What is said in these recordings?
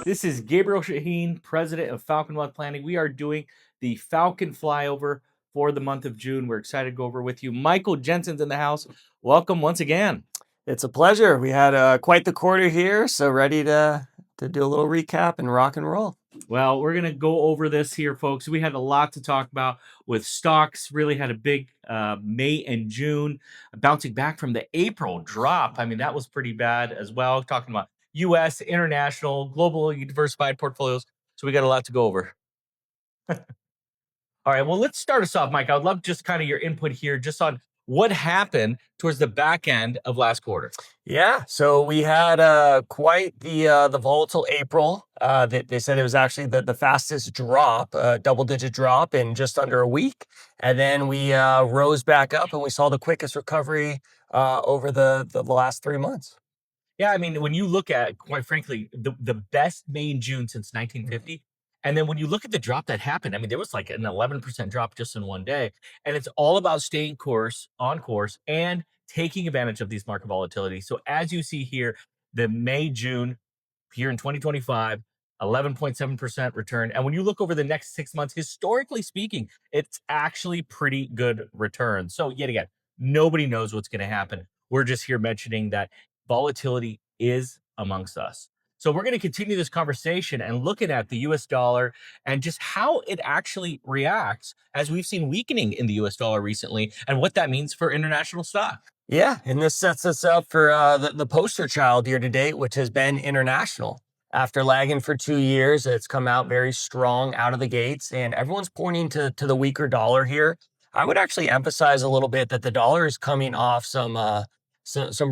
This is Gabriel Shahin, president of Falcon Wealth Planning. We are doing the Falcon Flyover for the month of June. We're excited to go over with you. Michael Jensen's in the house. Welcome once again. It's a pleasure. We had quite the quarter here, so ready to do a little recap and rock and roll. Well, we're going to go over this here, folks. We had a lot to talk about with stocks. Really had a big May and June, bouncing back from the April drop. I mean, that was pretty bad as well. Talking about U.S., international, global diversified portfolios. So we got a lot to go over. All right, well, let's start us off, Mike. I would love just kind of your input here just on what happened towards the back end of last quarter. Yeah, so we had quite the volatile April. They said it was actually the fastest drop, double-digit drop in just under a week. And then we rose back up and we saw the quickest recovery over the last 3 months. Yeah, I mean, when you look at, quite frankly, the best May and June since 1950, and then when you look at the drop that happened, I mean, there was like an 11% drop just in one day. And it's all about staying on course, and taking advantage of these market volatility. So as you see here, the May, June here in 2025, 11.7% return. And when you look over the next 6 months, historically speaking, it's actually pretty good return. So yet again, nobody knows what's going to happen. We're just here mentioning that volatility is amongst us. So we're going to continue this conversation and looking at the US dollar and just how it actually reacts as we've seen weakening in the US dollar recently, and what that means for international stock. Yeah, and this sets us up for the poster child year to date, which has been international. After lagging for 2 years, it's come out very strong out of the gates, and everyone's pointing to the weaker dollar here. I would actually emphasize a little bit that the dollar is coming off some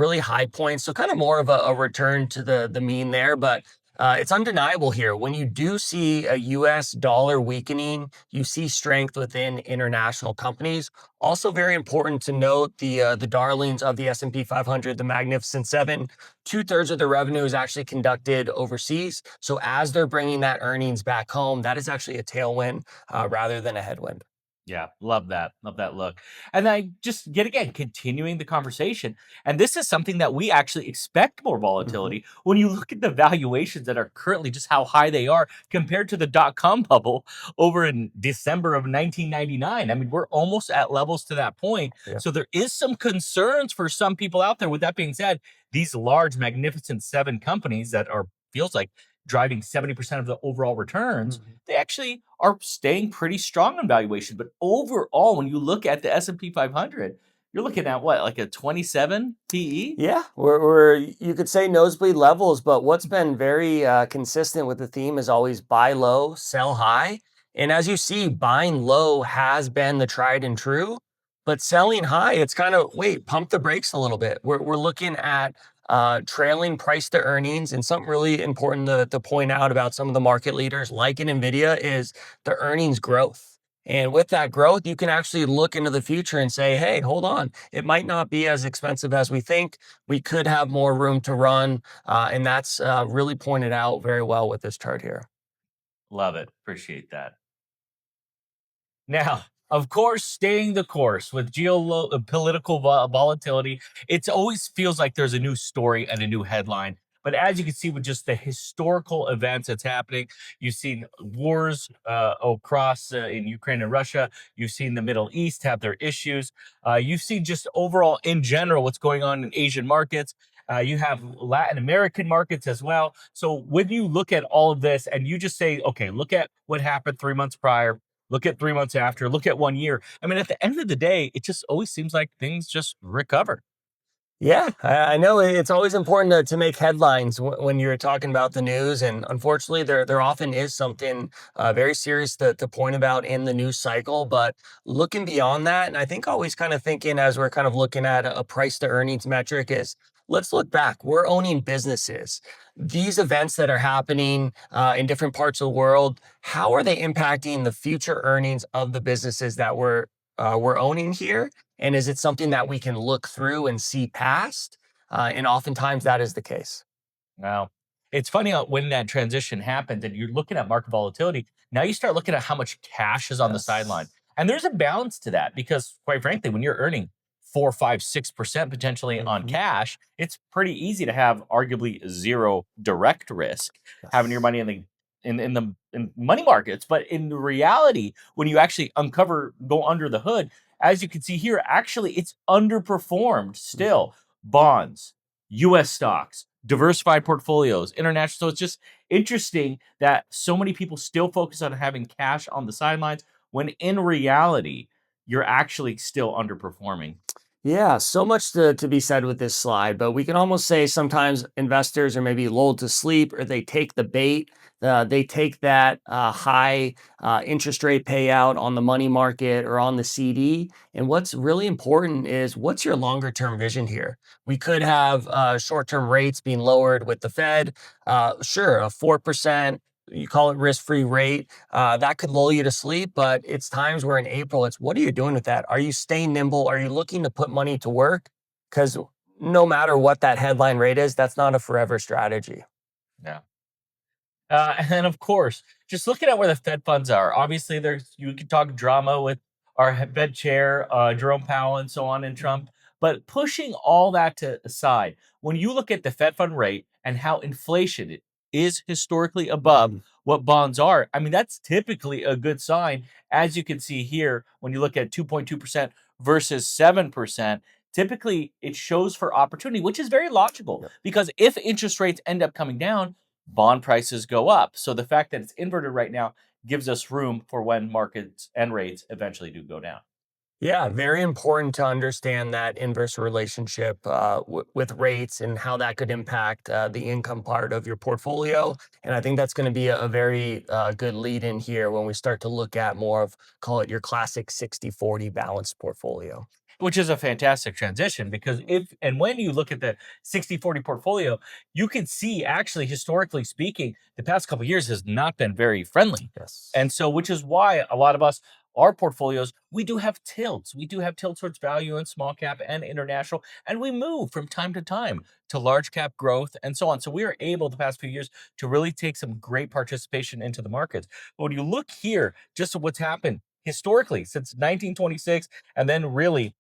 really high points, so kind of more of a return to the mean there. But it's undeniable here. When you do see a US dollar weakening, you see strength within international companies. Also very important to note the darlings of the S&P 500, the Magnificent Seven. 2/3 of the revenue is actually conducted overseas. So as they're bringing that earnings back home, that is actually a tailwind rather than a headwind. Yeah, love that. Love that look. And I just, yet again, continuing the conversation. And this is something that we actually expect more volatility when you look at the valuations that are currently just how high they are compared to the dot-com bubble over in December of 1999. I mean, we're almost at levels to that point. Yeah. So there is some concerns for some people out there. With that being said, these large Magnificent Seven companies that are, feels like, driving 70% of the overall returns, they actually are staying pretty strong in valuation. But overall, when you look at the S&P 500, you're looking at what, like a 27 PE? Yeah, we're you could say nosebleed levels, but what's been very consistent with the theme is always buy low, sell high. And as you see, buying low has been the tried and true, but selling high, it's kind of, wait, pump the brakes a little bit. We're looking at trailing price to earnings. And something really important to point out about some of the market leaders like in NVIDIA is the earnings growth. And with that growth, you can actually look into the future and say, hey, hold on, it might not be as expensive as we think. We could have more room to run. And that's really pointed out very well with this chart here. Love it. Appreciate that. Now, of course, staying the course with geopolitical volatility, it always feels like there's a new story and a new headline. But as you can see with just the historical events that's happening, you've seen wars across in Ukraine and Russia. You've seen the Middle East have their issues. You've seen just overall in general what's going on in Asian markets. You have Latin American markets as well. So when you look at all of this and you just say, okay, look at what happened 3 months prior, look at 3 months after, look at 1 year. I mean, at the end of the day, it just always seems like things just recover. Yeah, I know it's always important to make headlines when you're talking about the news. And unfortunately, there often is something very serious to point about in the news cycle. But looking beyond that, and I think always kind of thinking as we're kind of looking at a price to earnings metric is, let's look back. We're owning businesses. These events that are happening in different parts of the world, how are they impacting the future earnings of the businesses that we're owning here? And is it something that we can look through and see past? And oftentimes that is the case. Wow. It's funny how when that transition happened and you're looking at market volatility, now you start looking at how much cash is on the sideline. And there's a balance to that because, quite frankly, when you're earning 4, 5, 6% potentially on Mhm. cash, it's pretty easy to have arguably zero direct risk having your Yes. money in money markets. But in reality, when you actually go under the hood, as you can see here, actually it's underperformed Mhm. still. Bonds, US stocks, diversified portfolios, international. So it's just interesting that so many people still focus on having cash on the sidelines when in reality, you're actually still underperforming. Yeah, so much to be said with this slide, but we can almost say sometimes investors are maybe lulled to sleep or they take the bait. They take that high interest rate payout on the money market or on the CD. And what's really important is what's your longer term vision here? We could have short term rates being lowered with the Fed. Sure, a 4%. You call it risk free rate. That could lull you to sleep, but it's times where in April, it's what are you doing with that? Are you staying nimble? Are you looking to put money to work? Because no matter what that headline rate is, that's not a forever strategy. Yeah. And then, of course, just looking at where the Fed funds are. Obviously, there's you could talk drama with our Fed chair, Jerome Powell, and so on, and Trump. But pushing all that to aside, when you look at the Fed fund rate and how inflation is historically above Mhm. what bonds are, I mean that's typically a good sign. As you can see here, when you look at 2.2% versus 7%, typically it shows for opportunity, which is very logical Yep. because if interest rates end up coming down, bond prices go up. So the fact that it's inverted right now gives us room for when markets and rates eventually do go down. Yeah, very important to understand that inverse relationship with rates and how that could impact the income part of your portfolio. And I think that's going to be a very good lead in here when we start to look at more of, call it your classic 60/40 balanced portfolio. Which is a fantastic transition because if and when you look at the 60/40 portfolio, you can see actually historically speaking, the past couple of years has not been very friendly. And Yes. so which is why a lot of us our portfolios, we do have tilts. We do have tilts towards value and small cap and international, and we move from time to time to large cap growth and so on. So we are able the past few years to really take some great participation into the markets. But when you look here, just at what's happened historically since 1926, and then really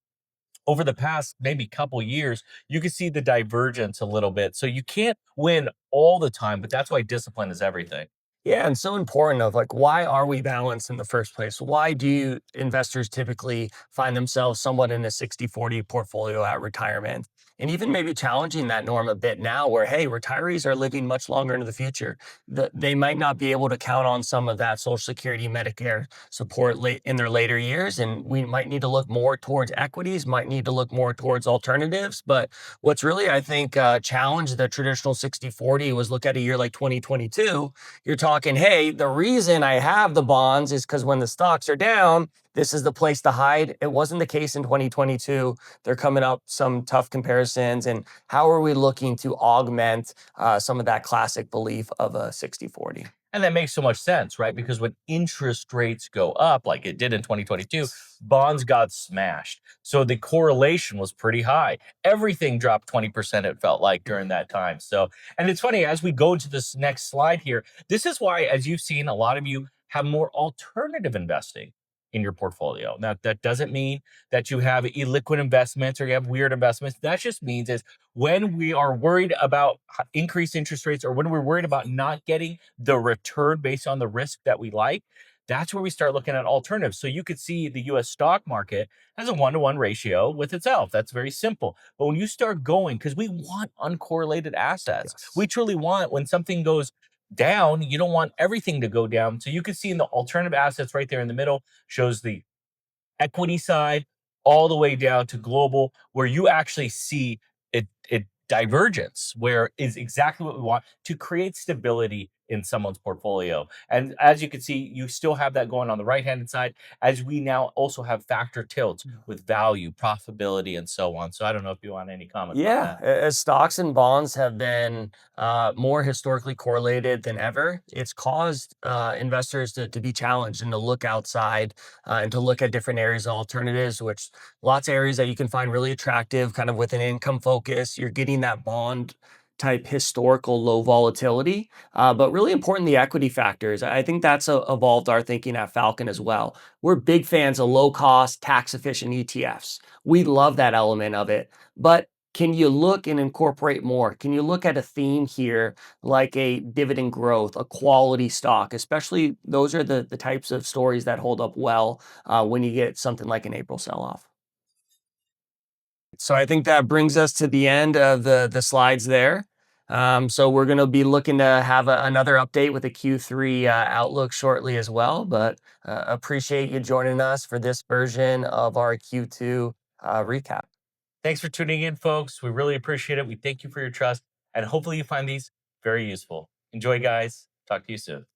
over the past maybe couple years, you can see the divergence a little bit. So you can't win all the time, but that's why discipline is everything. Yeah, and so important of like why are we balanced in the first place? Why do investors typically find themselves somewhat in a 60/40 portfolio at retirement? And even maybe challenging that norm a bit now where hey, retirees are living much longer into the future. They might not be able to count on some of that Social Security, Medicare support late in their later years. And we might need to look more towards equities, might need to look more towards alternatives. But what's really, I think, challenged the traditional 60/40 was look at a year like 2022. You're talking, hey, the reason I have the bonds is because when the stocks are down, this is the place to hide. It wasn't the case in 2022. They're coming up some tough comparisons. And how are we looking to augment some of that classic belief of a 60/40? And that makes so much sense, right? Because when interest rates go up, like it did in 2022, Yes. bonds got smashed. So the correlation was pretty high. Everything dropped 20%, it felt like during that time. So, and it's funny, as we go to this next slide here, this is why, as you've seen, a lot of you have more alternative investing in your portfolio. Now, that doesn't mean that you have illiquid investments or you have weird investments. That just means is when we are worried about increased interest rates or when we're worried about not getting the return based on the risk that we like, that's where we start looking at alternatives. So you could see the US stock market has a 1-to-1 ratio with itself. That's very simple. But when you start going, because we want uncorrelated assets, we Yes. truly want when something goes down, you don't want everything to go down. So you can see in the alternative assets right there in the middle shows the equity side all the way down to global, where you actually see it divergence, where is exactly what we want to create stability in someone's portfolio. And as you can see, you still have that going on the right hand side, as we now also have factor tilts with value, profitability, and so on. So I don't know if you want any comments on Yeah, that. as stocks and bonds have been more historically correlated than ever, it's caused investors to be challenged and to look outside and to look at different areas of alternatives, which lots of areas that you can find really attractive, kind of with an income focus. You're getting that bond type historical low volatility, but really important the equity factors. I think that's evolved our thinking at Falcon as well. We're big fans of low cost, tax efficient ETFs. We love that element of it. But can you look and incorporate more? Can you look at a theme here like a dividend growth, a quality stock? Especially those are the types of stories that hold up well when you get something like an April sell off. So I think that brings us to the end of the slides there. So we're going to be looking to have another update with a Q3 outlook shortly as well. But appreciate you joining us for this version of our Q2 recap. Thanks for tuning in, folks. We really appreciate it. We thank you for your trust, and hopefully you find these very useful. Enjoy, guys. Talk to you soon.